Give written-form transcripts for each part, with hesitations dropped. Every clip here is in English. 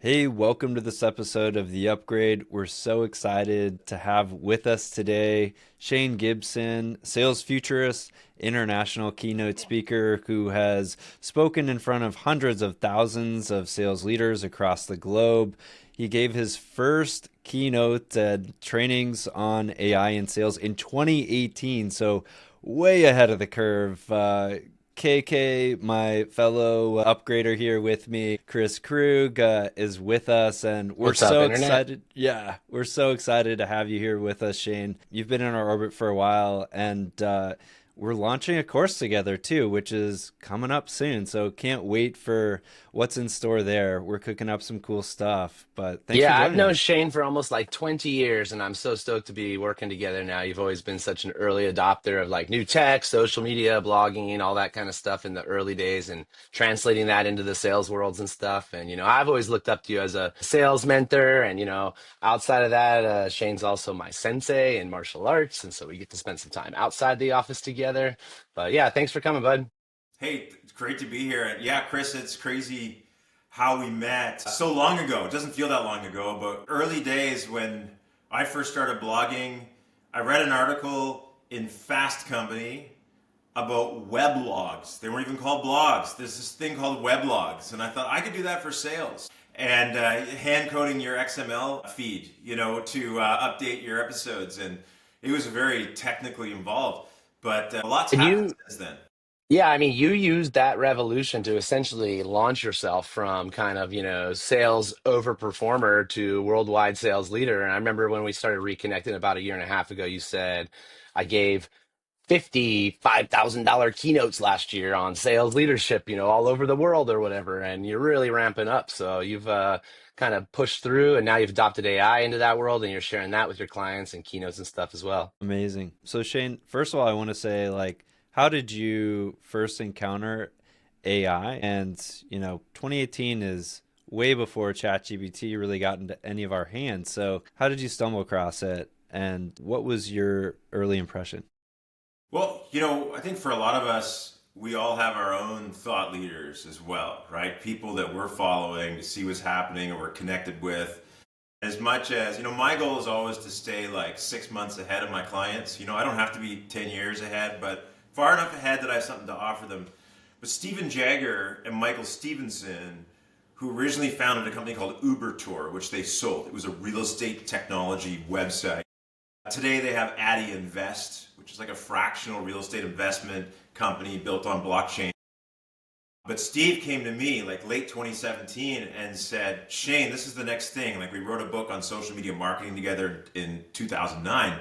Hey, welcome to this episode of The Upgrade. We're so excited to have with us today Shane Gibson, sales futurist, international keynote speaker who has spoken in front of hundreds of thousands of sales leaders across the globe. He gave his first keynote trainings on AI in sales in 2018, so way ahead of the curve. KK, my fellow upgrader here with me, Krüg, is with us, and we're What's up, so Internet? excited. Yeah, we're so excited to have you here with us, Shane. You've been in our orbit for a while, and we're launching a course together too, which is coming up soon. So can't wait for what's in store there. We're cooking up some cool stuff, but thanks for Yeah, I've joining known us. Shane for almost like 20 years, and I'm so stoked to be working together now. You've always been such an early adopter of like new tech, social media, blogging, all that kind of stuff in the early days, and translating that into the sales worlds and stuff. And, I've always looked up to you as a sales mentor. And, outside of that, Shane's also my sensei in martial arts. And so we get to spend some time outside the office together. But yeah, thanks for coming, bud. Hey, it's great to be here. And yeah, Kris, it's crazy how we met so long ago. It doesn't feel that long ago, but early days when I first started blogging, I read an article in Fast Company about weblogs. They weren't even called blogs. There's this thing called weblogs, and I thought I could do that for sales. And hand coding your XML feed, to update your episodes, and it was very technically involved. But a lot's And happened you since then. Yeah, I mean, you used that revolution to essentially launch yourself from kind of, sales overperformer to worldwide sales leader. And I remember when we started reconnecting about a year and a half ago, you said, I gave $55,000 keynotes last year on sales leadership, all over the world or whatever. And you're really ramping up. So you've kind of pushed through, and now you've adopted AI into that world, and you're sharing that with your clients and keynotes and stuff as well. Amazing. So Shane, first of all, I want to say how did you first encounter AI? And 2018 is way before ChatGPT really got into any of our hands. So how did you stumble across it? And what was your early impression? Well, I think for a lot of us, we all have our own thought leaders as well, right? People that we're following to see what's happening or we're connected with. As much as, my goal is always to stay like 6 months ahead of my clients. I don't have to be 10 years ahead, but far enough ahead that I have something to offer them. But Stephen Jagger and Michael Stevenson, who originally founded a company called Uber Tour, which they sold. It was a real estate technology website. Today they have Addy Invest, which is like a fractional real estate investment company built on blockchain. But Steve came to me like late 2017 and said, Shane, this is the next thing. Like we wrote a book on social media marketing together in 2009.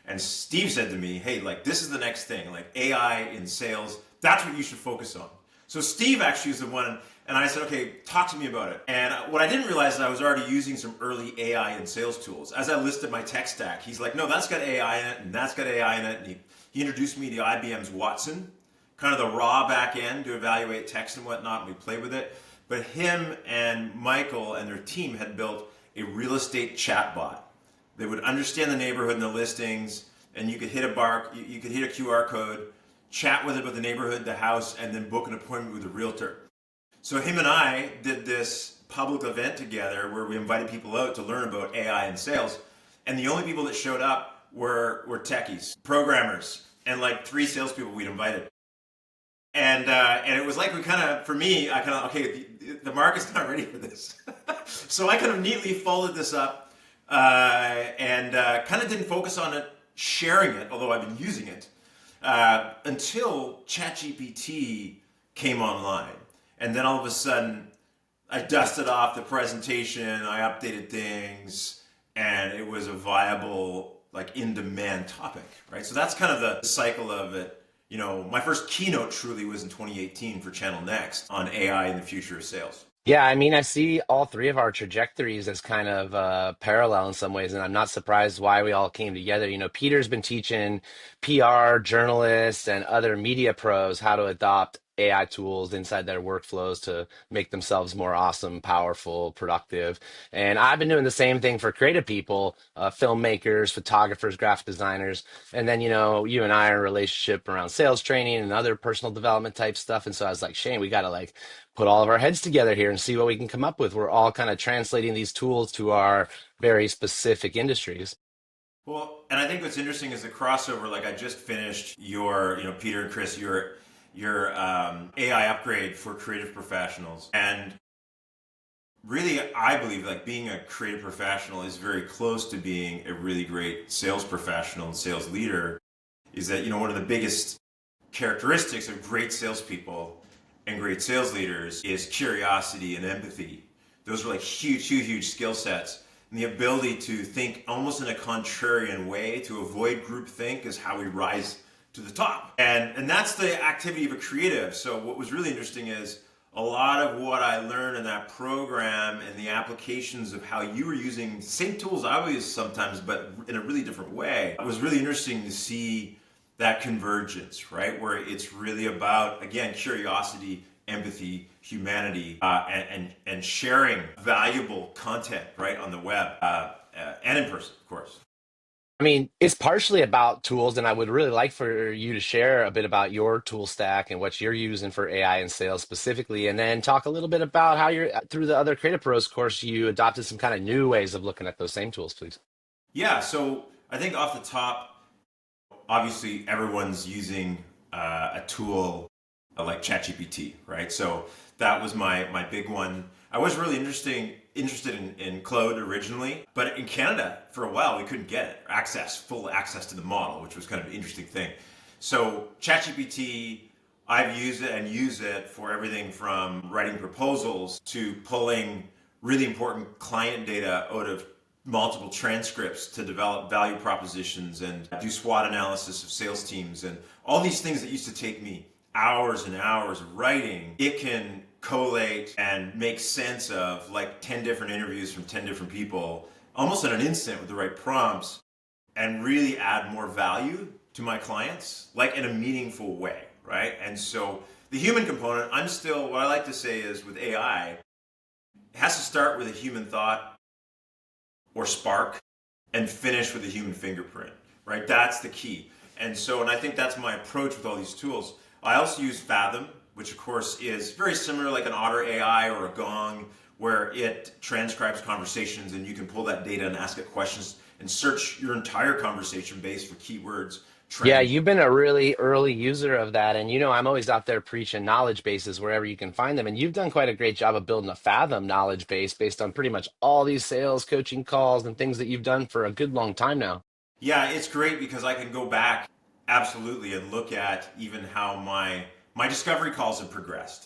And Steve said to me, hey, like this is the next thing, like AI in sales. That's what you should focus on. So Steve actually is the one, and I said, okay, talk to me about it. And what I didn't realize is I was already using some early AI and sales tools. As I listed my tech stack, he's like, no, that's got AI in it, and that's got AI in it. And he introduced me to IBM's Watson, kind of the raw back end to evaluate text and whatnot, and we played with it. But him and Michael and their team had built a real estate chatbot. They would understand the neighborhood and the listings, and you could hit you could hit a QR code, chat with it about the neighborhood, the house, and then book an appointment with a realtor. So him and I did this public event together where we invited people out to learn about AI and sales, and the only people that showed up were techies, programmers, and like three salespeople we'd invited. And it was like we kind of, for me, I kind of, okay, the market's not ready for this. So I kind of neatly folded this up and kind of didn't focus on it, sharing it, although I've been using it, until ChatGPT came online. And then all of a sudden, I dusted off the presentation, I updated things, and it was a viable, like in-demand topic, right? So that's kind of the cycle of it. My first keynote truly was in 2018 for Channel Next on AI and the future of sales. Yeah, I mean, I see all three of our trajectories as kind of parallel in some ways, and I'm not surprised why we all came together. Peter's been teaching PR journalists and other media pros how to adopt AI tools inside their workflows to make themselves more awesome, powerful, productive. And I've been doing the same thing for creative people, filmmakers, photographers, graphic designers. And then, you and I are in a relationship around sales training and other personal development type stuff. And so I was like, Shane, we got to like put all of our heads together here and see what we can come up with. We're all kind of translating these tools to our very specific industries. Well, and I think what's interesting is the crossover. Like I just finished your, Peter and Kris, your AI upgrade for creative professionals, and really, I believe like being a creative professional is very close to being a really great sales professional and sales leader. Is that one of the biggest characteristics of great salespeople and great sales leaders is curiosity and empathy. Those are like huge, huge, huge skill sets. And the ability to think almost in a contrarian way, to avoid groupthink, is how we rise to the top. And that's the activity of a creative. So what was really interesting is a lot of what I learned in that program and the applications of how you were using the same tools I use sometimes, but in a really different way. It was really interesting to see that convergence, right? Where it's really about, again, curiosity, empathy, humanity, and sharing valuable content, right, on the web and in person, of course. I mean, it's partially about tools, and I would really like for you to share a bit about your tool stack and what you're using for AI and sales specifically, and then talk a little bit about how you're through the other Creative Pros course, you adopted some kind of new ways of looking at those same tools, please. Yeah, so I think off the top, obviously everyone's using a tool like ChatGPT, right? So that was my big one. I was really interested in Claude originally, but in Canada for a while we couldn't get it, full access to the model, which was kind of an interesting thing. So ChatGPT, I've used it and use it for everything from writing proposals to pulling really important client data out of multiple transcripts to develop value propositions and do SWOT analysis of sales teams and all these things that used to take me hours and hours of writing. It can collate and make sense of like 10 different interviews from 10 different people almost in an instant with the right prompts and really add more value to my clients, like in a meaningful way, right? And so the human component, what I like to say is with AI, it has to start with a human thought or spark and finish with a human fingerprint, right? That's the key. And I think that's my approach with all these tools. I also use Fathom, which of course is very similar like an Otter AI or a Gong, where it transcribes conversations and you can pull that data and ask it questions and search your entire conversation base for keywords. Yeah, Trends. you've been a really early user of that. And I'm always out there preaching knowledge bases wherever you can find them. And you've done quite a great job of building a Fathom knowledge base based on pretty much all these sales coaching calls and things that you've done for a good long time now. Yeah, it's great because I can go back absolutely and look at even how my discovery calls have progressed.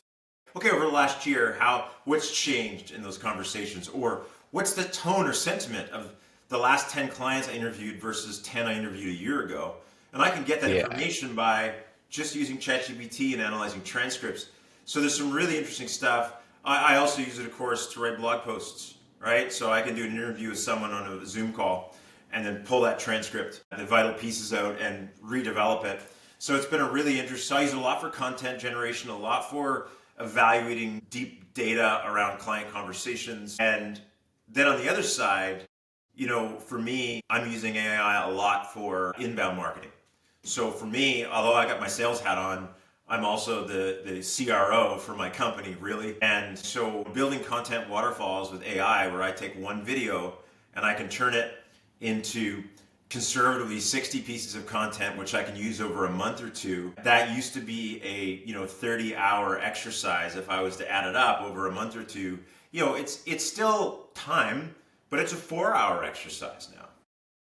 Okay, over the last year, what's changed in those conversations, or what's the tone or sentiment of the last 10 clients I interviewed versus 10 I interviewed a year ago? And I can get that Yeah. information by just using ChatGPT and analyzing transcripts. So there's some really interesting stuff. I also use it, of course, to write blog posts, right? So I can do an interview with someone on a Zoom call and then pull that transcript, the vital pieces out, and redevelop it. So it's been a really interesting. I use it a lot for content generation, a lot for evaluating deep data around client conversations. And then on the other side, for me, I'm using AI a lot for inbound marketing. So for me, although I got my sales hat on, I'm also the CRO for my company, really. And so building content waterfalls with AI, where I take one video and I can turn it into conservatively 60 pieces of content, which I can use over a month or two. That used to be a 30-hour exercise. If I was to add it up over a month or two, it's still time, but it's a 4-hour exercise now.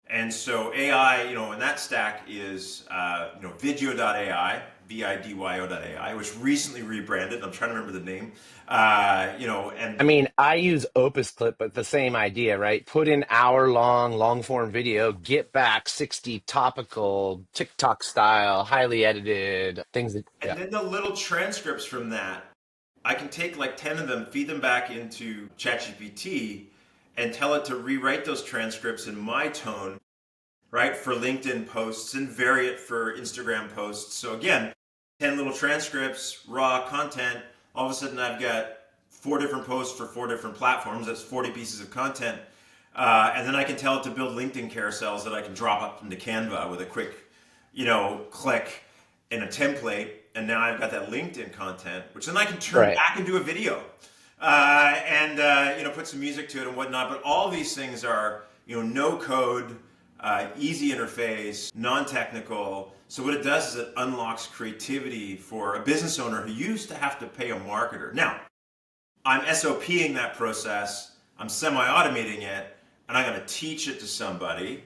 And so AI, and that stack is Vidyo.ai, Vidyo.ai, which recently rebranded. I'm trying to remember the name. And I mean, I use Opus Clip, but the same idea, right? Put in hour-long, long-form video, get back 60 topical, TikTok style, highly edited things that, yeah. then the little transcripts from that, I can take like 10 of them, feed them back into ChatGPT, and tell it to rewrite those transcripts in my tone, right, for LinkedIn posts and vary it for Instagram posts. So again, 10 little transcripts, raw content. All of a sudden, I've got 4 different posts for 4 different platforms. That's 40 pieces of content. And then I can tell it to build LinkedIn carousels that I can drop up into Canva with a quick, click in a template. And now I've got that LinkedIn content, which then I can turn Right. back into a video and put some music to it and whatnot. But all these things are, no code, easy interface, non-technical. So what it does is it unlocks creativity for a business owner who used to have to pay a marketer. Now, I'm SOPing that process, I'm semi-automating it, and I'm going to teach it to somebody,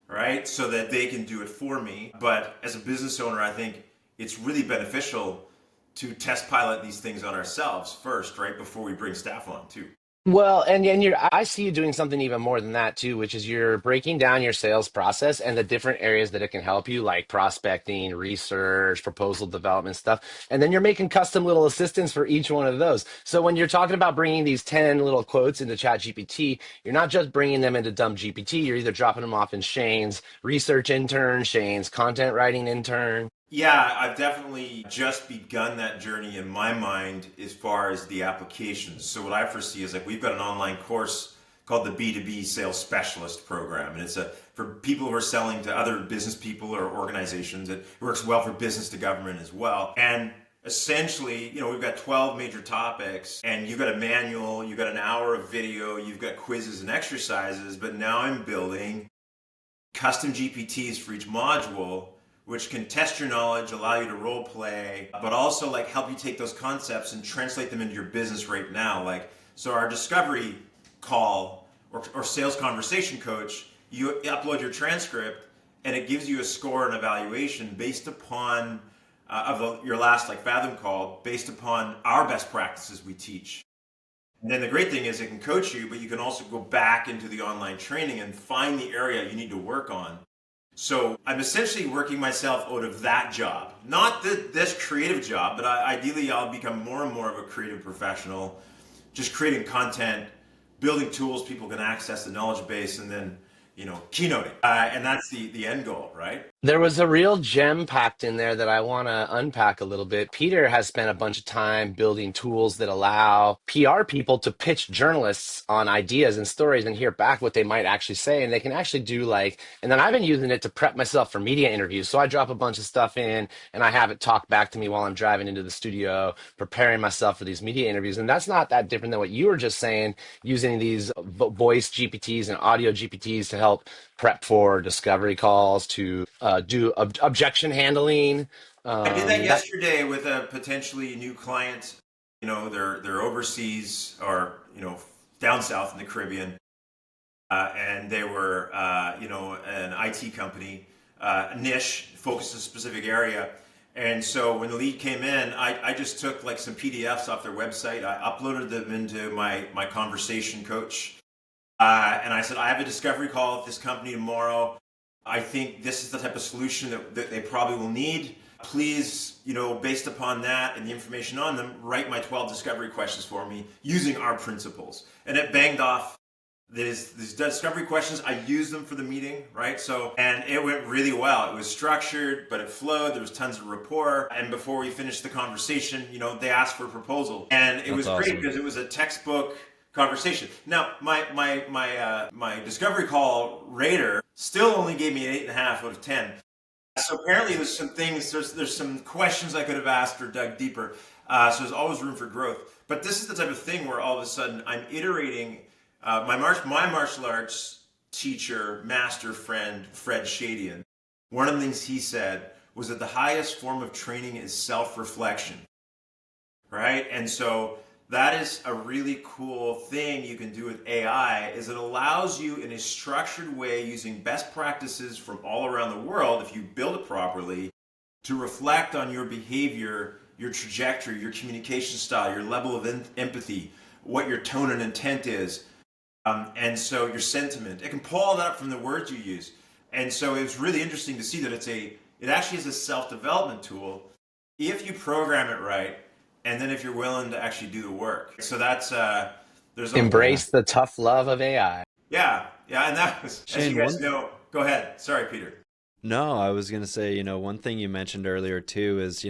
right, so that they can do it for me. But as a business owner, I think it's really beneficial to test pilot these things on ourselves first, right, before we bring staff on too. Well, and I see you doing something even more than that too, which is you're breaking down your sales process and the different areas that it can help you, like prospecting, research, proposal development stuff. And then you're making custom little assistants for each one of those. So when you're talking about bringing these 10 little quotes into ChatGPT, you're not just bringing them into dumb GPT, you're either dropping them off in Shane's research intern, Shane's content writing intern. Yeah, I've definitely just begun that journey in my mind as far as the applications. So what I foresee is like we've got an online course called the B2B Sales Specialist Program, and it's for people who are selling to other business people or organizations. It works well for business to government as well. And essentially, we've got 12 major topics, and you've got a manual, you've got an hour of video, you've got quizzes and exercises, but now I'm building custom GPTs for each module, which can test your knowledge, allow you to role play, but also like help you take those concepts and translate them into your business right now. Like, so our discovery call or sales conversation coach, you upload your transcript and it gives you a score and evaluation based upon your last like Fathom call, based upon our best practices we teach. And then the great thing is it can coach you, but you can also go back into the online training and find the area you need to work on. So I'm essentially working myself out of that job, not this creative job, but ideally I'll become more and more of a creative professional, just creating content, building tools people can access the knowledge base, and then keynoting. And that's the end goal, right? There was a real gem packed in there that I want to unpack a little bit. Peter has spent a bunch of time building tools that allow PR people to pitch journalists on ideas and stories and hear back what they might actually say. And they can actually do and then I've been using it to prep myself for media interviews. So I drop a bunch of stuff in and I have it talk back to me while I'm driving into the studio, preparing myself for these media interviews. And that's not that different than what you were just saying, using these voice GPTs and audio GPTs to help prep for discovery calls, to do objection handling. I did that That yesterday with a potentially new client. They're overseas or down south in the Caribbean, and they were an IT company, niche, focused in a specific area. And so when the lead came in, I just took like some PDFs off their website. I uploaded them into my conversation coach. And I said, I have a discovery call with this company tomorrow. I think this is the type of solution that they probably will need. Please, based upon that and the information on them, write my 12 discovery questions for me using our principles. And it banged off these discovery questions. I used them for the meeting, right? And it went really well. It was structured, but it flowed. There was tons of rapport. And before we finished the conversation, they asked for a proposal. And it was awesome. great because it was a textbook conversation. Now, my discovery call rater still only gave me an 8.5 out of 10. So apparently there's some things, there's some questions I could have asked or dug deeper. So there's always room for growth. But this is the type of thing where all of a sudden I'm iterating. My martial arts teacher, master friend, Fred Shadian, one of the things he said was that the highest form of training is self-reflection, right? And so that is a really cool thing you can do with AI, is it allows you in a structured way, using best practices from all around the world, if you build it properly, to reflect on your behavior, your trajectory, your communication style, your level of empathy, what your tone and intent is, and so your sentiment. It can pull all that up from the words you use. And so it was really interesting to see that it actually is a self-development tool if you program it right, and then if you're willing to actually do the work. So that's there's embrace the tough love of AI. yeah, and that was, as you Shane, guys know. Go ahead. Sorry, Peter. No, I was going to say, one thing you mentioned earlier too is,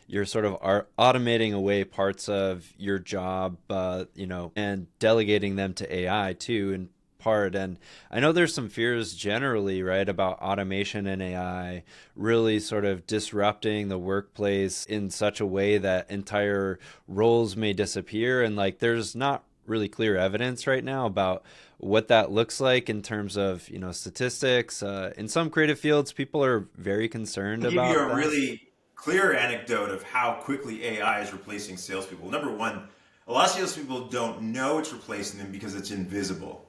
you're sort of automating away parts of your job, and delegating them to AI too in part. And I know there's some fears generally, right, about automation and AI really sort of disrupting the workplace in such a way that entire roles may disappear. And like, there's not really clear evidence right now about what that looks like in terms of statistics. In some creative fields, people are very concerned I'll give you about a that. really clear anecdote of how quickly AI is replacing salespeople. Number one, a lot of salespeople don't know it's replacing them because it's invisible.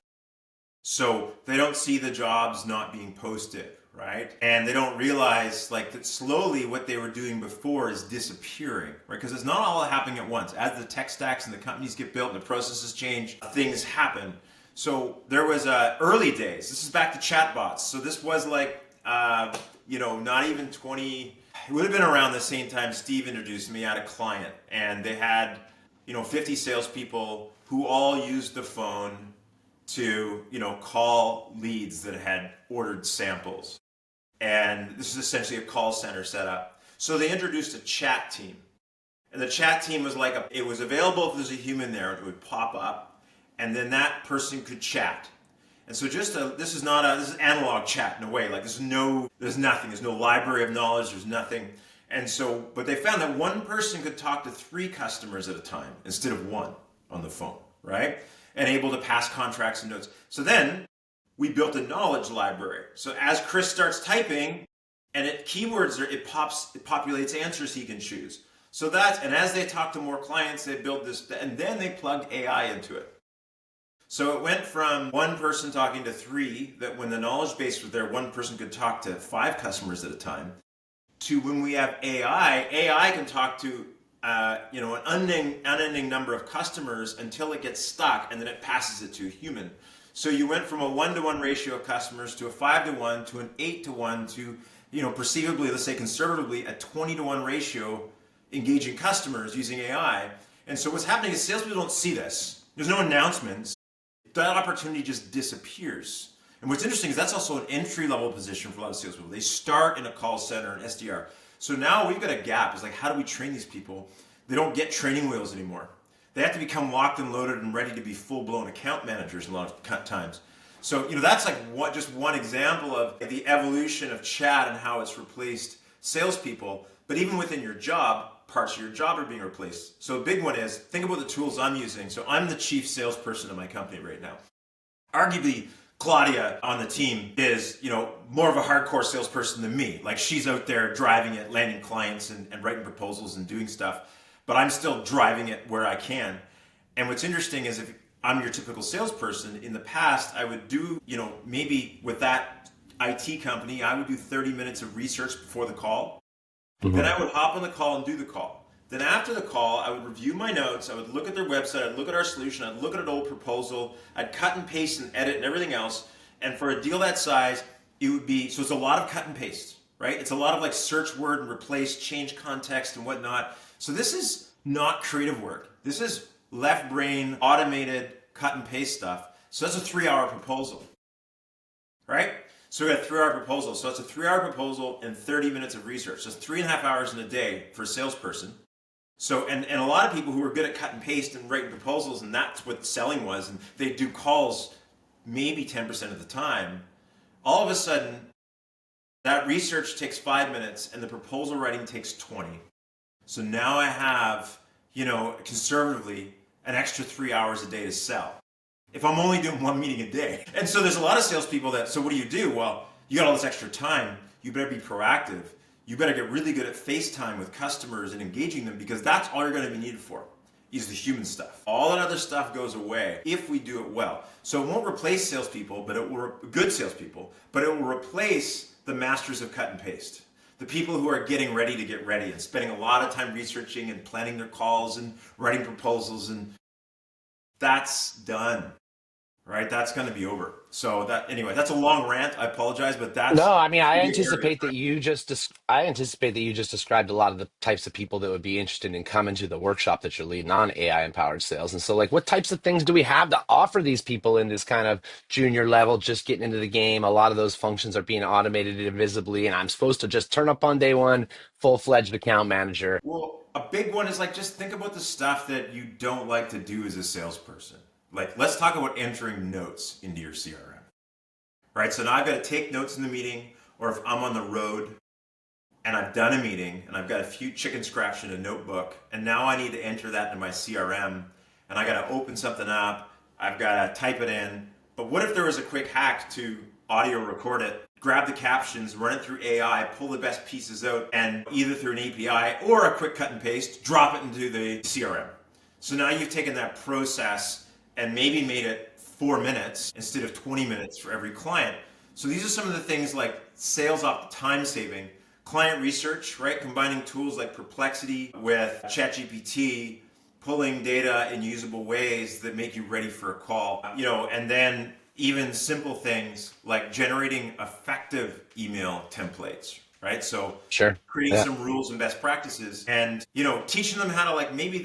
So they don't see the jobs not being posted, right? And they don't realize like that slowly what they were doing before is disappearing, right? Because it's not all happening at once. As the tech stacks and the companies get built and the processes change, things happen. So there was early days. This is back to chatbots. So this was like, not even 20. It would have been around the same time Steve introduced me. I had a client, and they had, 50 salespeople who all used the phone to, call leads that had ordered samples. And this is essentially a call center setup. So they introduced a chat team. And the chat team was like, it was available if there's a human there, it would pop up. And then that person could chat. And so this is analog chat in a way. Like there's nothing. There's no library of knowledge. There's nothing. And so, but they found that one person could talk to 3 customers at a time instead of 1 on the phone, right? And able to pass contracts and notes. So then we built a knowledge library. So as Kris starts typing and it populates answers he can choose. And as they talk to more clients, they built this, and then they plugged AI into it. So it went from 1 person talking to 3, that when the knowledge base was there, 1 person could talk to 5 customers at a time, to when we have AI can talk to an unending number of customers until it gets stuck, and then it passes it to a human. So you went from a 1-to-1 ratio of customers to a 5-to-1 to an 8-to-1 to, perceivably, let's say conservatively, a 20-to-1 ratio engaging customers using AI. And so what's happening is salespeople don't see this. There's no announcements. That opportunity just disappears. And what's interesting is that's also an entry-level position for a lot of salespeople. They start in a call center, an SDR. So now we've got a gap. It's like, how do we train these people? They don't get training wheels anymore. They have to become locked and loaded and ready to be full-blown account managers a lot of times. So, that's like just one example of the evolution of chat and how it's replaced salespeople. But even within your job, parts of your job are being replaced. So a big one is, think about the tools I'm using. So I'm the chief salesperson of my company right now. Arguably, Claudia on the team is, more of a hardcore salesperson than me. Like she's out there driving it, landing clients and writing proposals and doing stuff. But I'm still driving it where I can. And what's interesting is if I'm your typical salesperson, in the past, I would do, maybe with that IT company, I would do 30 minutes of research before the call. Mm-hmm. Then I would hop on the call and do the call. Then after the call, I would review my notes. I would look at their website. I'd look at our solution. I'd look at an old proposal. I'd cut and paste and edit and everything else. And for a deal that size, it would be, so it's a lot of cut and paste, right? It's a lot of like search word and replace, change context and whatnot. So this is not creative work. This is left brain, automated cut and paste stuff. So that's a 3-hour proposal, right? So we got a 3-hour proposal. So it's a 3-hour proposal and 30 minutes of research. So it's 3.5 hours in a day for a salesperson. So, and a lot of people who are good at cut and paste and writing proposals, and that's what selling was, and they do calls maybe 10% of the time, all of a sudden, that research takes 5 minutes and the proposal writing takes 20. So now I have, conservatively, an extra 3 hours a day to sell, if I'm only doing 1 meeting a day. And so there's a lot of salespeople so what do? Well, you got all this extra time, you better be proactive. You better get really good at FaceTime with customers and engaging them, because that's all you're going to be needed for, is the human stuff. All that other stuff goes away if we do it well. So it won't replace salespeople, but it will good salespeople, but it will replace the masters of cut and paste. The people who are getting ready to get ready and spending a lot of time researching and planning their calls and writing proposals, and that's done, right? That's going to be over. So that anyway, that's a long rant. I apologize, but No, that's I mean, I the area. anticipate that I anticipate that you just described a lot of the types of people that would be interested in coming to the workshop that you're leading on AI empowered sales. And so, like, what types of things do we have to offer these people in this kind of junior level, just getting into the game? A lot of those functions are being automated invisibly, and I'm supposed to just turn up on day one, full-fledged account manager. Well, a big one is like just think about the stuff that you don't like to do as a salesperson. Like, let's talk about entering notes into your CRM, right? So now I've got to take notes in the meeting, or if I'm on the road and I've done a meeting and I've got a few chicken scratch in a notebook, and now I need to enter that into my CRM, and I got to open something up, I've got to type it in. But what if there was a quick hack to audio record it, grab the captions, run it through AI, pull the best pieces out, and either through an API or a quick cut and paste, drop it into the CRM. So now you've taken that process and maybe made it 4 minutes instead of 20 minutes for every client. So these are some of the things like sales off the time saving, client research, right? Combining tools like Perplexity with ChatGPT, pulling data in usable ways that make you ready for a call, and then even simple things like generating effective email templates, right? So Sure. creating Yeah. some rules and best practices, and teaching them how to, like, maybe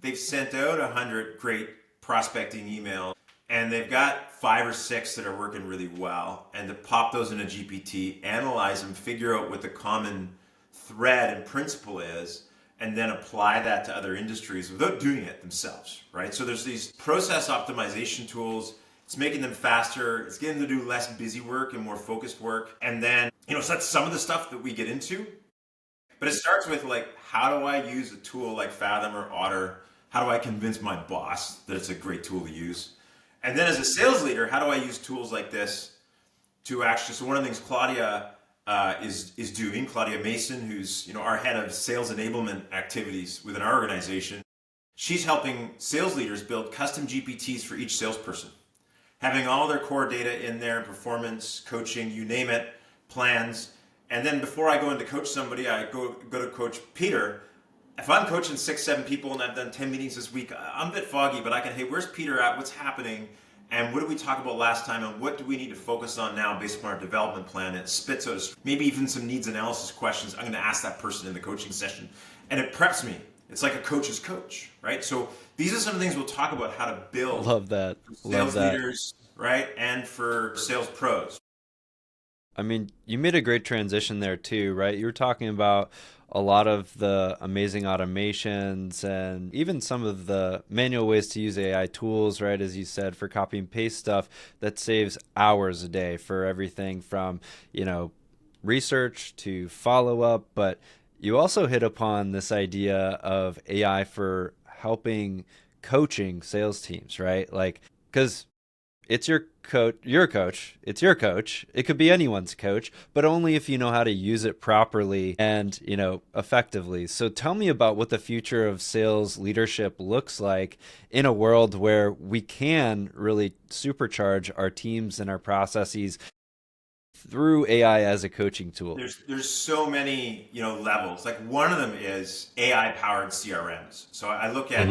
they've sent out 100 great prospecting emails and they've got 5 or 6 that are working really well, and to pop those in a GPT, analyze them, figure out what the common thread and principle is, and then apply that to other industries without doing it themselves, right? So there's these process optimization tools. It's making them faster. It's getting them to do less busy work and more focused work. And then, so that's some of the stuff that we get into. But it starts with, like, how do I use a tool like Fathom or Otter? How do I convince my boss that it's a great tool to use? And then as a sales leader, how do I use tools like this to actually, so one of the things Claudia is doing, Claudia Mason, who's our head of sales enablement activities within our organization, she's helping sales leaders build custom GPTs for each salesperson, having all their core data in there, performance, coaching, you name it, plans. And then before I go in to coach somebody, I go to coach Peter. If I'm coaching 6, 7 people and I've done 10 meetings this week, I'm a bit foggy, but I can, hey, where's Peter at? What's happening? And what did we talk about last time? And what do we need to focus on now based upon our development plan? It spits out maybe even some needs analysis questions I'm going to ask that person in the coaching session. And it preps me. It's like a coach's coach, right? So these are some things we'll talk about how to build. Love that. For sales leaders, right? And for sales pros. I mean, you made a great transition there too, right? You were talking about a lot of the amazing automations and even some of the manual ways to use AI tools, right? As you said, for copy and paste stuff that saves hours a day for everything from, research to follow up. But you also hit upon this idea of AI for helping coaching sales teams, right? Like, because it's your coach, it's your coach. It could be anyone's coach, but only if you know how to use it properly and, effectively. So tell me about what the future of sales leadership looks like in a world where we can really supercharge our teams and our processes through AI as a coaching tool. There's so many, levels. Like, one of them is AI powered CRMs. So I look at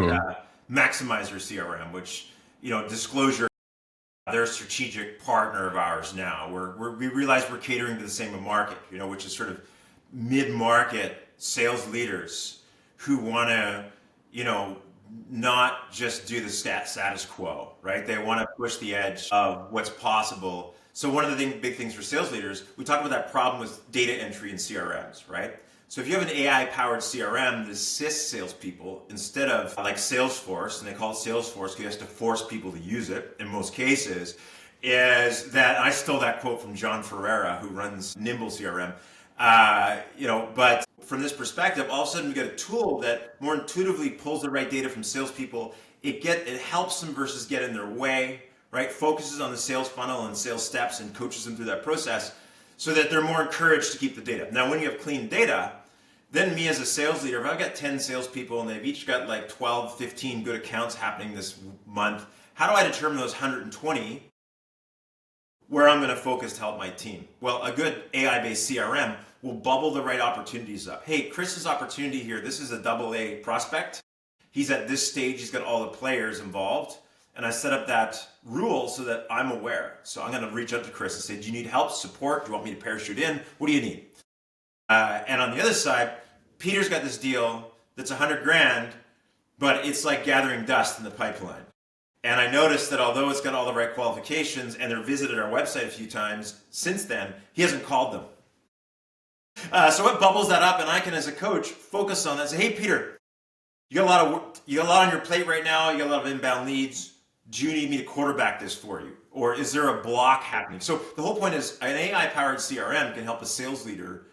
Maximizer CRM, which, disclosure, they're a strategic partner of ours now. We realize we're catering to the same market, which is sort of mid-market sales leaders who want to, not just do the status quo, right? They want to push the edge of what's possible. So one of the big things for sales leaders, we talked about that problem with data entry in CRMs, right? So if you have an AI-powered CRM that assists salespeople instead of like Salesforce, and they call it Salesforce because it has to force people to use it in most cases, is that, I stole that quote from John Ferreira, who runs Nimble CRM, but from this perspective, all of a sudden we get a tool that more intuitively pulls the right data from salespeople. It helps them versus get in their way, right? Focuses on the sales funnel and sales steps and coaches them through that process so that they're more encouraged to keep the data. Now, when you have clean data, then me as a sales leader, if I've got 10 salespeople and they've each got like 12, 15 good accounts happening this month, how do I determine those 120 where I'm going to focus to help my team? Well, a good AI-based CRM will bubble the right opportunities up. Hey, Chris's opportunity here, this is a AA prospect. He's at this stage, he's got all the players involved. And I set up that rule so that I'm aware. So I'm going to reach out to Kris and say, do you need help, support? Do you want me to parachute in? What do you need? And on the other side, Peter's got this deal that's 100 grand, but it's like gathering dust in the pipeline. And I noticed that although it's got all the right qualifications and they've visited our website a few times since then, he hasn't called them. So it bubbles that up, and I can, as a coach, focus on that. Say, hey, Peter, you got a lot of work, you got a lot on your plate right now. You got a lot of inbound leads. Do you need me to quarterback this for you, or is there a block happening? So the whole point is, an AI-powered CRM can help a sales leader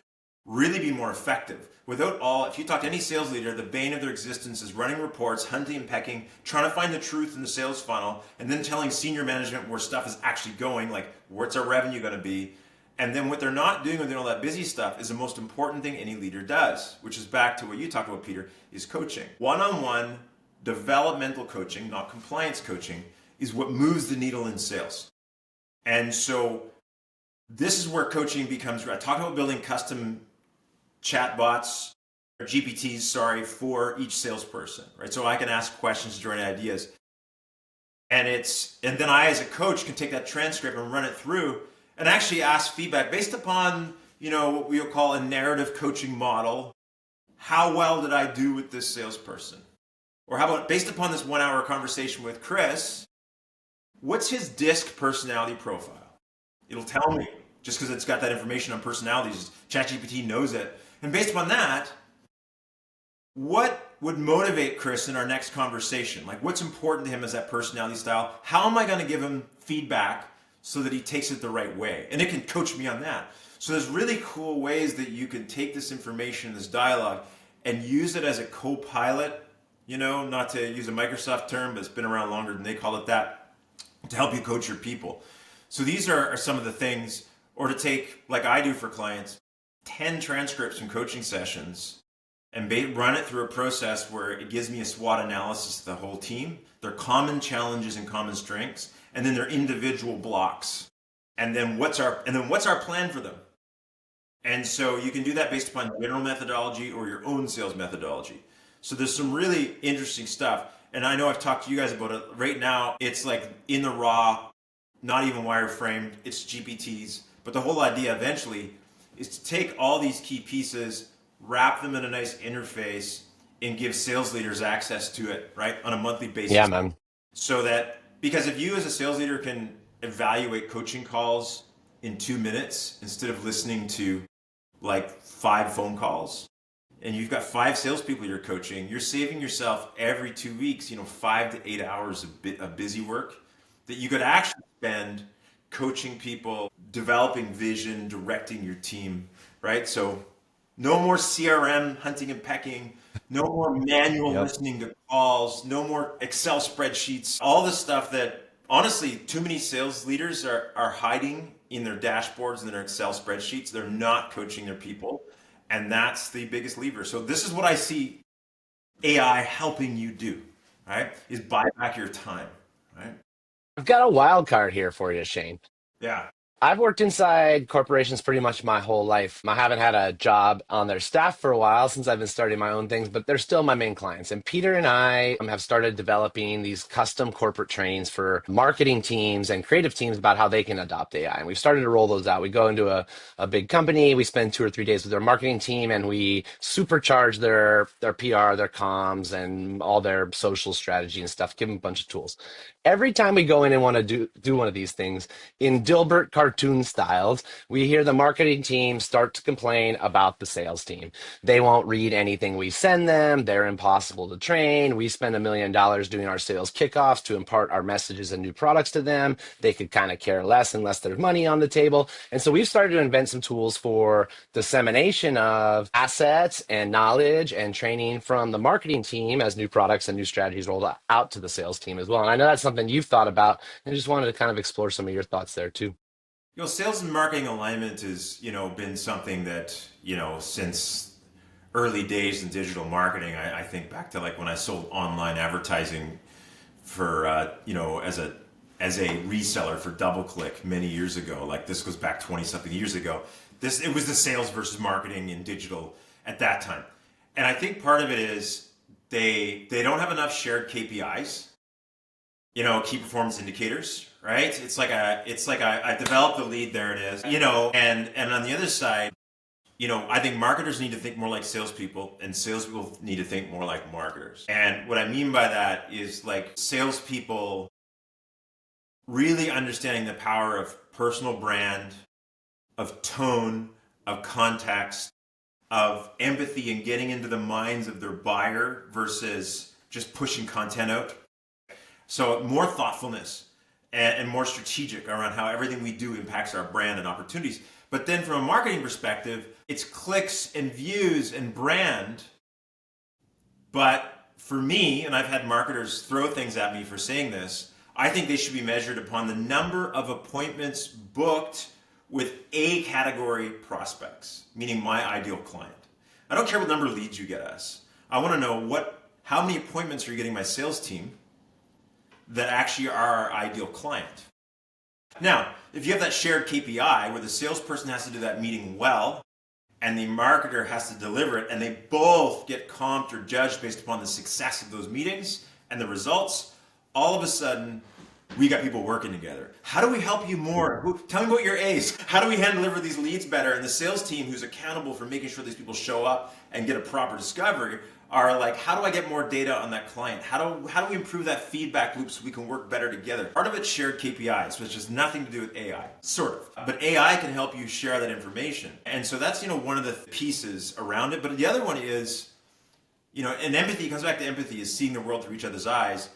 really be more effective. If you talk to any sales leader, the bane of their existence is running reports, hunting and pecking, trying to find the truth in the sales funnel, and then telling senior management where stuff is actually going, like what's our revenue going to be. And then what they're not doing when they're doing all that busy stuff is the most important thing any leader does, which is back to what you talked about, Peter, is coaching. One-on-one developmental coaching, not compliance coaching, is what moves the needle in sales. And so this is where coaching becomes, I talked about building custom chatbots, or GPTs, for each salesperson, right? So I can ask questions, join ideas. And then I, as a coach, can take that transcript and run it through and actually ask feedback based upon, what we would call a narrative coaching model. How well did I do with this salesperson? Or how about based upon this 1 hour conversation with Kris, what's his DISC personality profile? It'll tell me just because it's got that information on personalities. ChatGPT knows it. And based upon that, what would motivate Kris in our next conversation? Like, what's important to him as that personality style? How am I going to give him feedback so that he takes it the right way? And it can coach me on that. So there's really cool ways that you can take this information, this dialogue, and use it as a co-pilot, not to use a Microsoft term, but it's been around longer than they call it that, to help you coach your people. So these are some of the things, or to take, like I do for clients, 10 transcripts from coaching sessions and run it through a process where it gives me a SWOT analysis of the whole team, their common challenges and common strengths, and then their individual blocks. And then what's our plan for them? And so you can do that based upon general methodology or your own sales methodology. So there's some really interesting stuff. And I know I've talked to you guys about it. Right now, it's like in the raw, not even wireframed, it's GPTs. But the whole idea eventually is to take all these key pieces, wrap them in a nice interface, and give sales leaders access to it, right, on a monthly basis. Yeah, man. So that, because if you as a sales leader can evaluate coaching calls in 2 minutes instead of listening to like 5 phone calls, and you've got 5 salespeople you're coaching, you're saving yourself every 2 weeks, 5 to 8 hours of busy work that you could actually spend coaching people, developing vision, directing your team, right? So no more CRM hunting and pecking, no more manual listening to calls, no more Excel spreadsheets, all the stuff that honestly too many sales leaders are hiding in their dashboards and their Excel spreadsheets. They're not coaching their people. And that's the biggest lever. So this is what I see AI helping you do, right? Is buy back your time, right? I've got a wild card here for you, Shane. Yeah. I've worked inside corporations pretty much my whole life. I haven't had a job on their staff for a while since I've been starting my own things, but they're still my main clients. And Peter and I have started developing these custom corporate trainings for marketing teams and creative teams about how they can adopt AI. And we've started to roll those out. We go into a big company, we spend 2 or 3 days with their marketing team, and we supercharge their PR, their comms, and all their social strategy and stuff, give them a bunch of tools. Every time we go in and want to do one of these things, in Dilbert cartoon styles, we hear the marketing team start to complain about the sales team. They won't read anything we send them. They're impossible to train. We spend $1 million doing our sales kickoffs to impart our messages and new products to them. They could kind of care less unless there's money on the table. And so we've started to invent some tools for dissemination of assets and knowledge and training from the marketing team as new products and new strategies rolled out to the sales team as well. And I know that's something you've thought about, and I just wanted to kind of explore some of your thoughts there too. Sales and marketing alignment has, been something that, since early days in digital marketing. I think back to like when I sold online advertising for, as a reseller for DoubleClick many years ago. Like this goes back 20 something years ago. It was the sales versus marketing in digital at that time. And I think part of it is they don't have enough shared KPIs. key performance indicators, right? I developed the lead, there it is, and on the other side, I think marketers need to think more like salespeople, and salespeople need to think more like marketers. And what I mean by that is like salespeople really understanding the power of personal brand, of tone, of context, of empathy, and getting into the minds of their buyer versus just pushing content out. So more thoughtfulness and more strategic around how everything we do impacts our brand and opportunities. But then from a marketing perspective, it's clicks and views and brand. But for me, and I've had marketers throw things at me for saying this, I think they should be measured upon the number of appointments booked with A category prospects, meaning my ideal client. I don't care what number of leads you get us. I want to know how many appointments are you getting my sales team that actually are our ideal client. Now, if you have that shared KPI where the salesperson has to do that meeting well and the marketer has to deliver it, and they both get comped or judged based upon the success of those meetings and the results, all of a sudden we got people working together. How do we help you more? Tell me about your A's. How do we hand deliver these leads better? And the sales team who's accountable for making sure these people show up and get a proper discovery are like, how do I get more data on that client? How do we improve that feedback loop so we can work better together? Part of it's shared KPIs, which has nothing to do with AI, sort of. But AI can help you share that information. And so that's, one of the pieces around it. But the other one is, and empathy, comes back to empathy, is seeing the world through each other's eyes,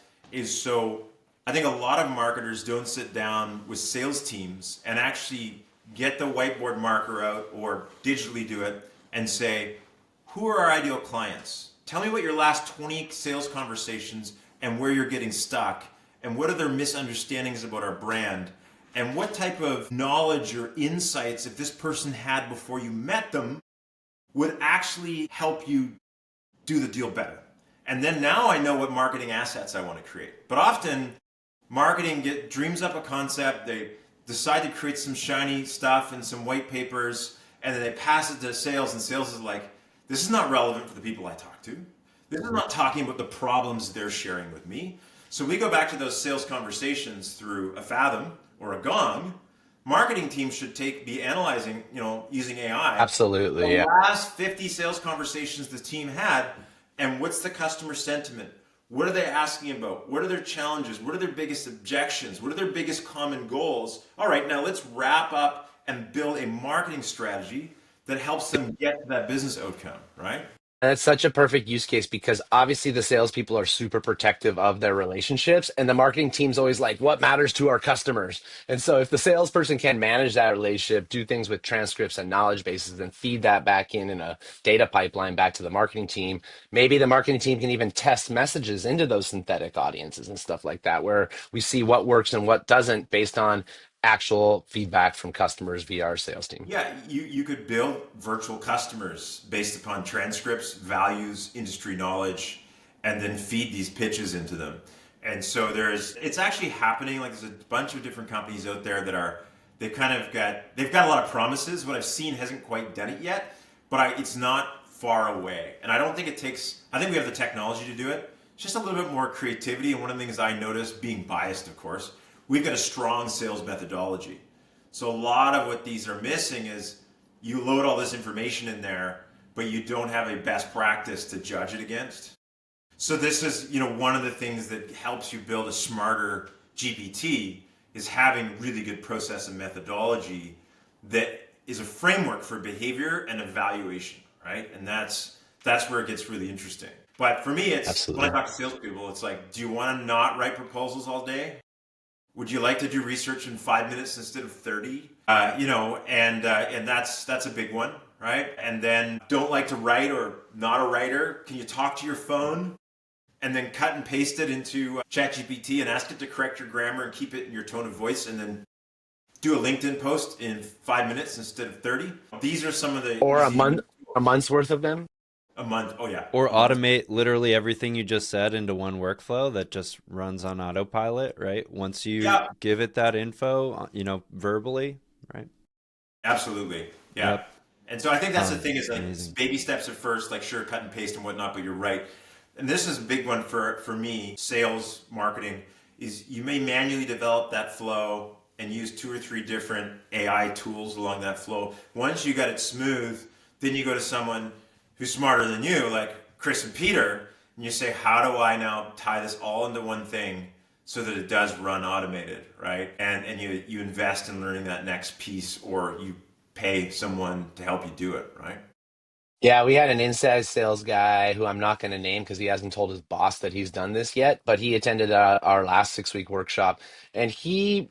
so I think a lot of marketers don't sit down with sales teams and actually get the whiteboard marker out or digitally do it and say, who are our ideal clients? Tell me about your last 20 sales conversations and where you're getting stuck, and what are their misunderstandings about our brand, and what type of knowledge or insights, if this person had before you met them, would actually help you do the deal better. And then now I know what marketing assets I want to create. But often marketing dreams up a concept, they decide to create some shiny stuff and some white papers, and then they pass it to sales, and sales is like, this is not relevant for the people I talk to. This is not talking about the problems they're sharing with me. So we go back to those sales conversations through a Fathom or a Gong. Marketing teams should be analyzing, using AI. Absolutely, the yeah. last 50 sales conversations the team had, and what's the customer sentiment? What are they asking about? What are their challenges? What are their biggest objections? What are their biggest common goals? All right, now let's wrap up and build a marketing strategy that helps them get to that business outcome, right? And it's such a perfect use case because obviously the salespeople are super protective of their relationships, and the marketing team's always like, what matters to our customers? And so if the salesperson can manage that relationship, do things with transcripts and knowledge bases, and feed that back in a data pipeline back to the marketing team, maybe the marketing team can even test messages into those synthetic audiences and stuff like that, where we see what works and what doesn't based on actual feedback from customers via our sales team. Yeah, you could build virtual customers based upon transcripts, values, industry knowledge, and then feed these pitches into them. And so it's actually happening. Like there's a bunch of different companies out there that they've got a lot of promises. What I've seen hasn't quite done it yet, but it's not far away. And I don't think I think we have the technology to do it. It's just a little bit more creativity. And one of the things I noticed, being biased, of course, we've got a strong sales methodology. So a lot of what these are missing is you load all this information in there, but you don't have a best practice to judge it against. So this is, one of the things that helps you build a smarter GPT is having really good process and methodology that is a framework for behavior and evaluation, right? And that's where it gets really interesting. But for me, it's Absolutely. when I talk to salespeople, it's like, do you want to not write proposals all day? Would you like to do research in 5 minutes instead of 30? And that's a big one, right? And then don't like to write or not a writer. Can you talk to your phone and then cut and paste it into ChatGPT and ask it to correct your grammar and keep it in your tone of voice, and then do a LinkedIn post in 5 minutes instead of 30? These are some of the Or a month's worth of them. a month. Oh yeah. Or automate literally everything you just said into one workflow that just runs on autopilot, right? Once you give it that info, verbally, right? Absolutely. Yeah. Yep. And so I think that's the thing is like amazing. Baby steps at first, like sure, cut and paste and whatnot, but you're right. And this is a big one for me, sales, marketing, is you may manually develop that flow and use 2 or 3 different AI tools along that flow. Once you got it smooth, then you go to someone who's smarter than you, like Kris and Peter, and you say, how do I now tie this all into one thing so that it does run automated, right? And you invest in learning that next piece, or you pay someone to help you do it, right? Yeah, we had an inside sales guy who I'm not going to name because he hasn't told his boss that he's done this yet, but he attended our last 6-week workshop, and he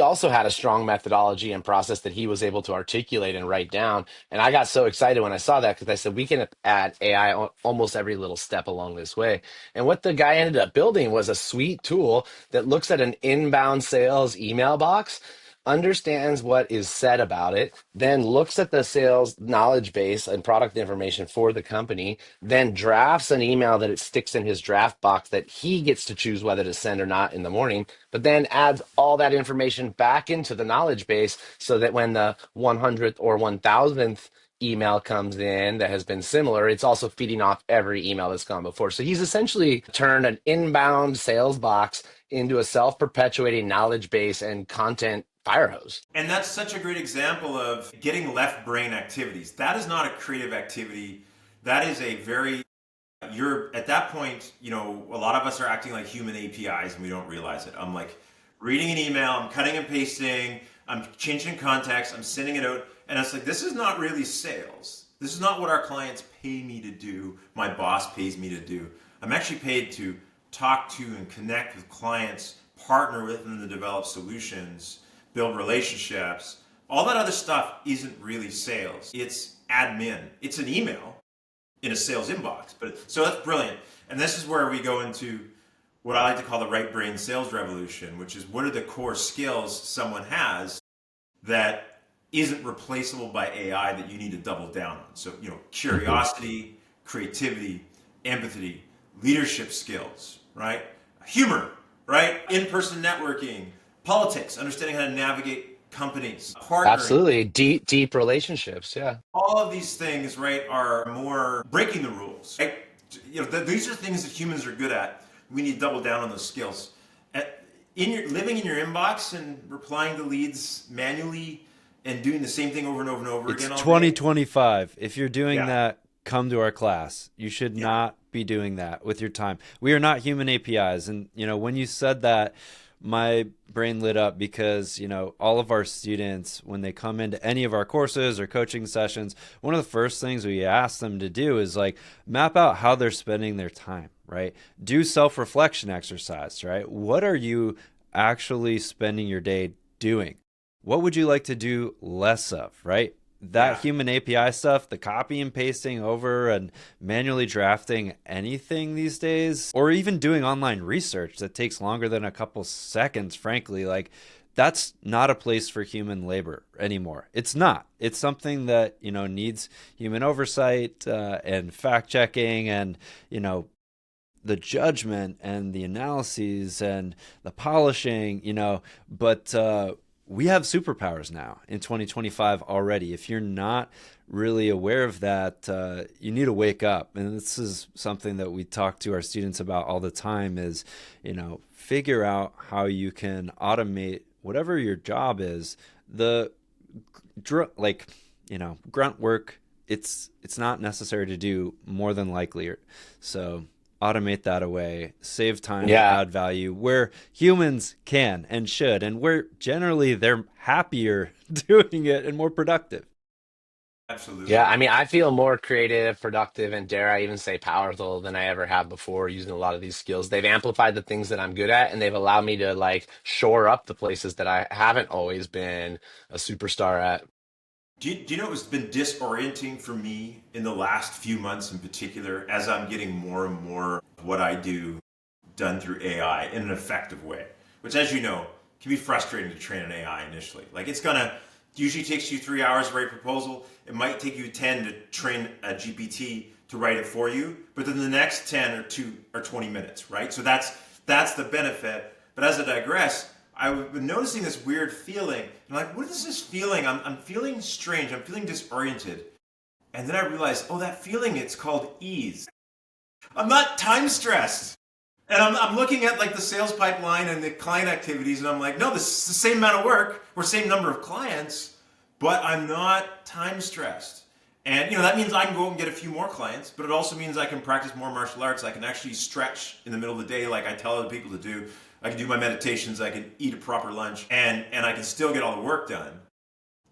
also had a strong methodology and process that he was able to articulate and write down. And I got so excited when I saw that because I said, we can add AI almost every little step along this way. And what the guy ended up building was a sweet tool that looks at an inbound sales email box, understands what is said about it, then looks at the sales knowledge base and product information for the company, then drafts an email that it sticks in his draft box that he gets to choose whether to send or not in the morning, but then adds all that information back into the knowledge base so that when the 100th or 1000th email comes in that has been similar, it's also feeding off every email that's gone before. So he's essentially turned an inbound sales box into a self-perpetuating knowledge base and content fire hose. And that's such a great example of getting left brain activities. That is not a creative activity. That is a very, you're at that point, a lot of us are acting like human APIs and we don't realize it. I'm like reading an email, I'm cutting and pasting, I'm changing context, I'm sending it out. And it's like, this is not really sales. This is not what our clients pay me to do. My boss pays me to do. I'm actually paid to talk to and connect with clients, partner with them to develop solutions, build relationships. All that other stuff isn't really sales. It's admin. It's an email in a sales inbox. So that's brilliant. And this is where we go into what I like to call the right brain sales revolution, which is what are the core skills someone has that isn't replaceable by AI that you need to double down on. So, curiosity, creativity, empathy, leadership skills, right? Humor, right? In-person networking, politics, understanding how to navigate companies, partnering. Absolutely. Deep relationships. Yeah. All of these things, right, are more breaking the rules, right? These are things that humans are good at. We need to double down on those skills. Living in your inbox and replying to leads manually and doing the same thing over and over and over again. It's 2025. If you're doing Yeah. that, come to our class. You should not be doing that with your time. We are not human APIs. And, when you said that, my brain lit up because, all of our students, when they come into any of our courses or coaching sessions, one of the first things we ask them to do is map out how they're spending their time, right? Do self-reflection exercise, right? What are you actually spending your day doing? What would you like to do less of, right? That human API stuff, the copy and pasting over and manually drafting anything these days, or even doing online research that takes longer than a couple seconds, frankly, that's not a place for human labor anymore. It's not. It's something that, needs human oversight and fact checking and, the judgment and the analyses and the polishing, but we have superpowers now in 2025 already. If you're not really aware of that, you need to wake up. And this is something that we talk to our students about all the time is, figure out how you can automate whatever your job is. The grunt work, it's not necessary to do more than likely. So automate that away, save time, add value where humans can and should, and where generally they're happier doing it and more productive. Absolutely. Yeah, I feel more creative, productive, and dare I even say powerful than I ever have before using a lot of these skills. They've amplified the things that I'm good at, and they've allowed me to shore up the places that I haven't always been a superstar at. Do you know what's been disorienting for me in the last few months in particular, as I'm getting more and more of what I do done through AI in an effective way, which, as you know, can be frustrating to train an AI initially. Usually takes you 3 hours to write a proposal. It might take you 10 to train a GPT to write it for you, but then the next 10 or 20 minutes, right? So that's the benefit. But as I digress, I've been noticing this weird feeling. I'm what is this feeling? I'm feeling strange. I'm feeling disoriented. And then I realized, that feeling, it's called ease. I'm not time stressed. And I'm looking at like the sales pipeline and the client activities, and I'm like, no, this is the same amount of work or same number of clients, but I'm not time stressed. And that means I can go and get a few more clients, but it also means I can practice more martial arts. I can actually stretch in the middle of the day like I tell other people to do. I can do my meditations, I can eat a proper lunch, and I can still get all the work done.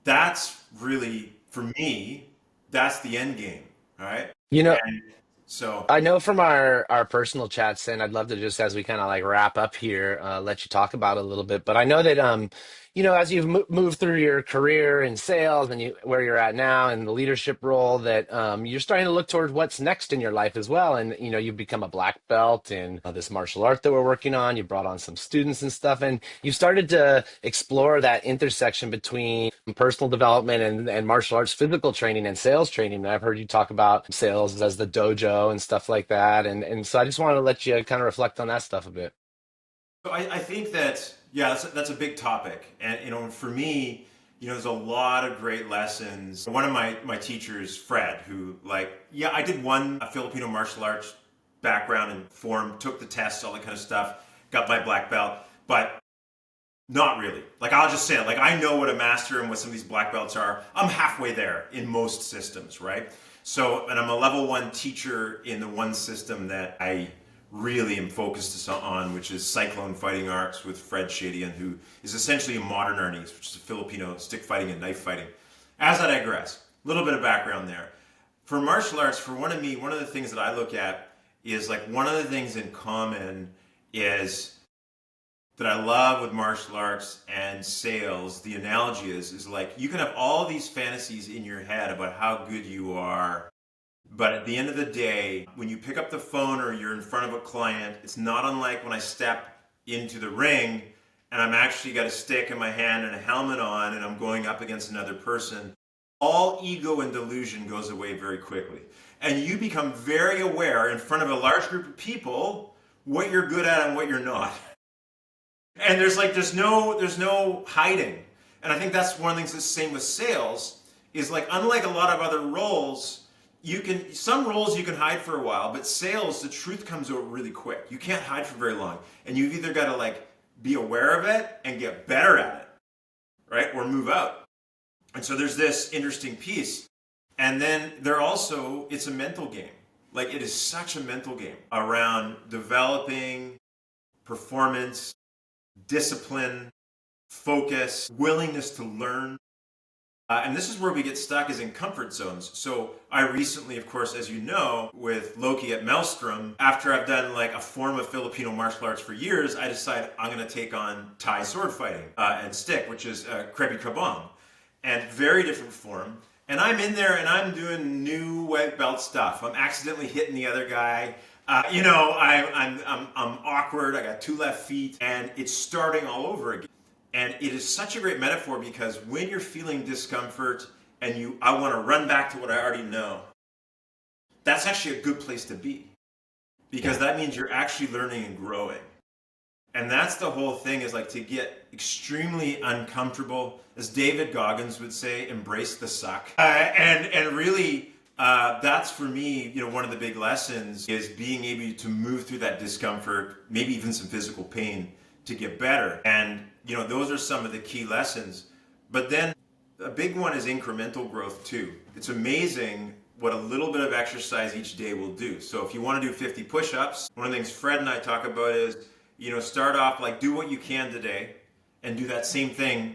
That's really, for me, that's the end game. All right. You know, And so I know from our personal chats, and I'd love to just as we kind of like wrap up here, let you talk about it a little bit. But I know that as you've moved through your career in sales and where you're at now and the leadership role, that you're starting to look towards what's next in your life as well. And you've become a black belt in this martial art that we're working on. You brought on some students and stuff, and you've started to explore that intersection between personal development and martial arts physical training and sales training. And I've heard you talk about sales as the dojo and stuff like that. And so I just wanted to let you kind of reflect on that stuff a bit. I think that, yeah, that's a big topic. And, for me, there's a lot of great lessons. One of my teachers, Fred, who yeah, I did a Filipino martial arts background and form, took the tests, all that kind of stuff, got my black belt, but not really. Like, I'll just say it, like, I know what a master and what some of these black belts are. I'm halfway there in most systems, right? So, and I'm a level 1 teacher in the one system that I really am focused on, which is Cyclone Fighting Arts with Fred Shadian, who is essentially a modern Arnis, which is a Filipino stick fighting and knife fighting. As I digress, a little bit of background there. For martial arts, for one of the things that I look at is like one of the things in common is that I love with martial arts and sales. The analogy is like you can have all these fantasies in your head about how good you are, but at the end of the day, when you pick up the phone or you're in front of a client, it's not unlike when I step into the ring and I'm actually got a stick in my hand and a helmet on and I'm going up against another person. All ego and delusion goes away very quickly. And you become very aware in front of a large group of people what you're good at and what you're not. And there's no hiding. And I think that's one of the things that's the same with sales is like unlike a lot of other roles, some roles you can hide for a while, but sales, the truth comes out really quick. You can't hide for very long. And you've either got to like be aware of it and get better at it, right? Or move out. And so there's this interesting piece. And then it's a mental game. Like it is such a mental game around developing performance, discipline, focus, willingness to learn. And this is where we get stuck is in comfort zones. So I recently, of course, as you know, with Loki at Maelstrom, after I've done like a form of Filipino martial arts for years, I decided I'm going to take on Thai sword fighting and stick, which is Krabi Krabong. And very different form. And I'm in there and I'm doing new white belt stuff. I'm accidentally hitting the other guy. I'm awkward. I got 2 left feet, and it's starting all over again. And it is such a great metaphor because when you're feeling discomfort and I want to run back to what I already know, that's actually a good place to be because that means you're actually learning and growing. And that's the whole thing is like to get extremely uncomfortable, as David Goggins would say, embrace the suck. And really, that's for me, one of the big lessons is being able to move through that discomfort, maybe even some physical pain to get better. And, those are some of the key lessons. But then a big one is incremental growth too. It's amazing what a little bit of exercise each day will do. So if you want to do 50 push-ups, one of the things Fred and I talk about is, start off like do what you can today and do that same thing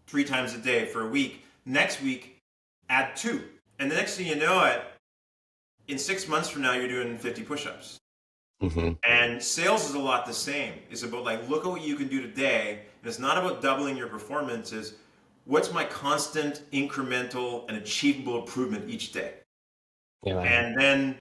3 times a day for a week. Next week, add 2. And the next thing you know it, in 6 months from now, you're doing 50 push-ups. Mm-hmm. And sales is a lot the same. It's about like, look at what you can do today. And it's not about doubling your performance. It's what's my constant, incremental, and achievable improvement each day. Yeah. And then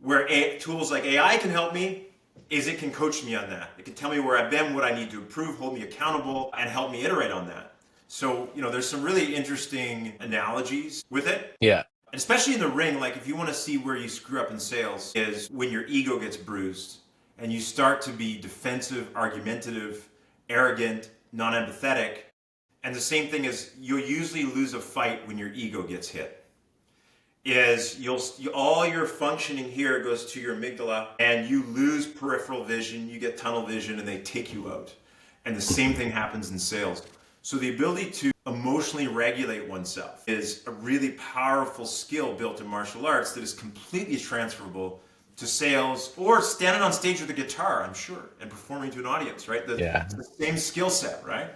where tools like AI can help me is it can coach me on that. It can tell me where I've been, what I need to improve, hold me accountable, and help me iterate on that. So, there's some really interesting analogies with it. Yeah. Especially in the ring, like if you want to see where you screw up in sales is when your ego gets bruised and you start to be defensive, argumentative, arrogant, non-empathetic. And the same thing is you'll usually lose a fight when your ego gets hit. is all your functioning here goes to your amygdala, and you lose peripheral vision, you get tunnel vision, and they take you out. And the same thing happens in sales. So the ability to emotionally regulate oneself is a really powerful skill built in martial arts that is completely transferable to sales or standing on stage with a guitar, I'm sure, and performing to an audience, right? Yeah. It's the same skill set, right?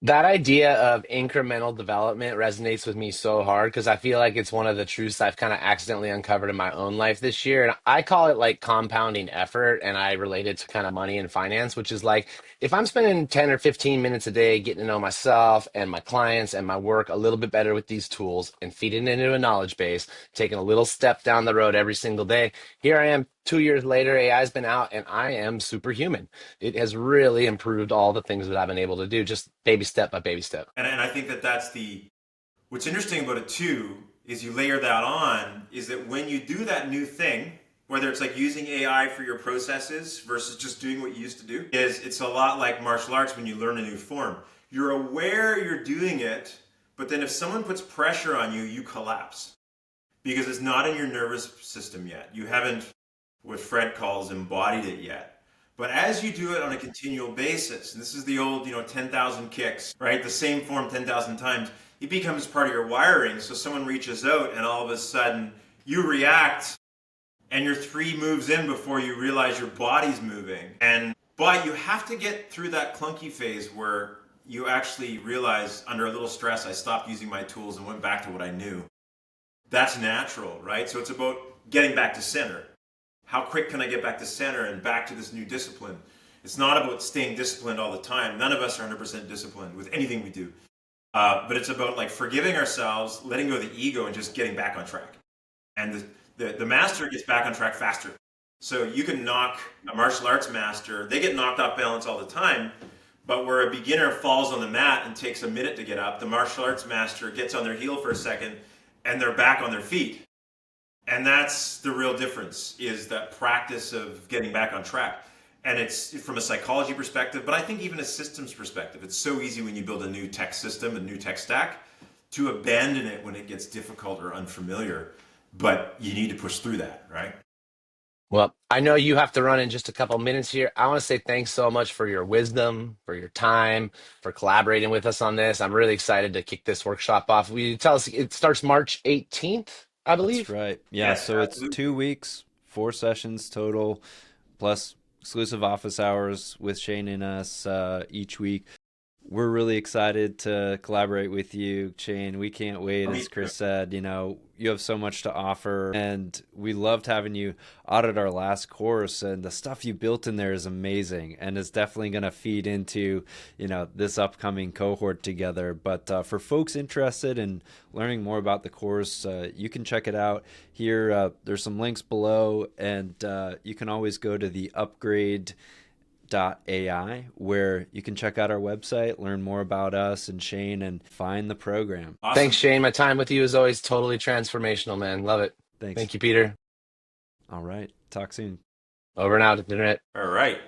That idea of incremental development resonates with me so hard because I feel like it's one of the truths I've kind of accidentally uncovered in my own life this year. And I call it like compounding effort. And I relate it to kind of money and finance, which is like if I'm spending 10 or 15 minutes a day getting to know myself and my clients and my work a little bit better with these tools and feeding into a knowledge base, taking a little step down the road every single day, here I am 2 years later, AI has been out and I am superhuman. It has really improved all the things that I've been able to do, just baby step by baby step. And I think that's what's interesting about it too, is you layer that on, is that when you do that new thing, whether it's like using AI for your processes versus just doing what you used to do, is it's a lot like martial arts when you learn a new form. You're aware you're doing it, but then if someone puts pressure on you, you collapse because it's not in your nervous system yet. You haven't, what Fred calls, embodied it yet. But as you do it on a continual basis, and this is the old, 10,000 kicks, right? The same form 10,000 times, it becomes part of your wiring. So someone reaches out and all of a sudden you react and you're 3 moves in before you realize your body's moving. But you have to get through that clunky phase where you actually realize under a little stress, I stopped using my tools and went back to what I knew. That's natural, right? So it's about getting back to center. How quick can I get back to center and back to this new discipline? It's not about staying disciplined all the time. None of us are 100% disciplined with anything we do. But it's about like forgiving ourselves, letting go of the ego, and just getting back on track. And the master gets back on track faster. So you can knock a martial arts master, they get knocked off balance all the time, but where a beginner falls on the mat and takes a minute to get up, the martial arts master gets on their heel for a second and they're back on their feet. And that's the real difference, is that practice of getting back on track. And it's from a psychology perspective, but I think even a systems perspective. It's so easy when you build a new tech system, a new tech stack, to abandon it when it gets difficult or unfamiliar. But you need to push through that, right? Well, I know you have to run in just a couple minutes here. I want to say thanks so much for your wisdom, for your time, for collaborating with us on this. I'm really excited to kick this workshop off. Will you tell us, it starts March 18th, I That's believe? right. Yeah, Yes, so it's absolutely. 2 weeks, 4 sessions total, plus exclusive office hours with Shane and us each week. We're really excited to collaborate with you, Shane. We can't wait. As Kris said, you have so much to offer, and we loved having you audit our last course, and the stuff you built in there is amazing, and it's definitely going to feed into, this upcoming cohort together. But for folks interested in learning more about the course, you can check it out here. There's some links below, and you can always go to TheUpgrade.ai, where you can check out our website, learn more about us and Shane, and find the program. Awesome. Thanks, Shane. My time with you is always totally transformational, man. Love it. Thanks. Thank you, Peter. All right. Talk soon. Over and out, Internet. All right.